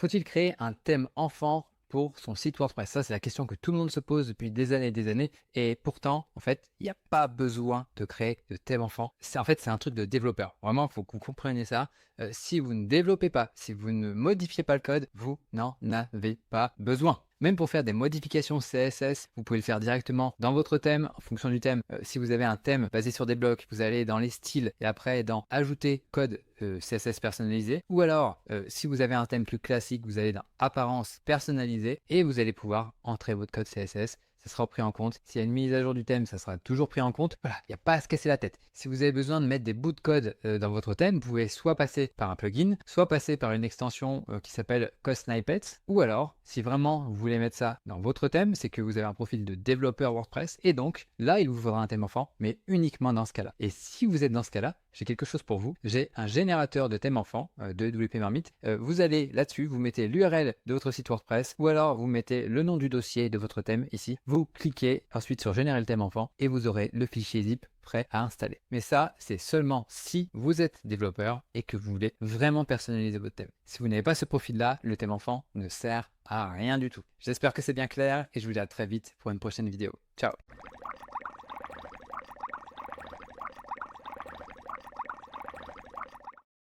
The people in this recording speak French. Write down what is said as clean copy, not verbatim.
Faut-il créer un thème enfant pour son site WordPress? Ça, c'est la question que tout le monde se pose depuis des années et des années. Et pourtant, en fait, il n'y a pas besoin de créer de thème enfant. C'est un truc de développeur. Vraiment, il faut que vous compreniez ça. Si vous ne développez pas, si vous ne modifiez pas le code, vous n'en avez pas besoin. Même pour faire des modifications CSS, vous pouvez le faire directement dans votre thème. En fonction du thème, si vous avez un thème basé sur des blocs, vous allez dans les styles et après dans ajouter code CSS personnalisé. Ou alors, si vous avez un thème plus classique, vous allez dans apparence personnalisée et vous allez pouvoir entrer votre code CSS. Ça sera pris en compte. S'il y a une mise à jour du thème, ça sera toujours pris en compte. Voilà, il n'y a pas à se casser la tête. Si vous avez besoin de mettre des bouts de code dans votre thème, vous pouvez soit passer par un plugin, soit passer par une extension qui s'appelle Code Snippets. Ou alors, si vraiment vous voulez mettre ça dans votre thème, c'est que vous avez un profil de développeur WordPress. Et donc, là, il vous faudra un thème enfant, mais uniquement dans ce cas-là. Et si vous êtes dans ce cas-là, j'ai quelque chose pour vous. J'ai un générateur de thème enfant de WP Marmite. Vous allez là-dessus, vous mettez l'URL de votre site WordPress ou alors vous mettez le nom du dossier de votre thème ici. Vous cliquez ensuite sur générer le thème enfant et vous aurez le fichier zip prêt à installer. Mais ça, c'est seulement si vous êtes développeur et que vous voulez vraiment personnaliser votre thème. Si vous n'avez pas ce profil-là, le thème enfant ne sert à rien du tout. J'espère que c'est bien clair et je vous dis à très vite pour une prochaine vidéo. Ciao!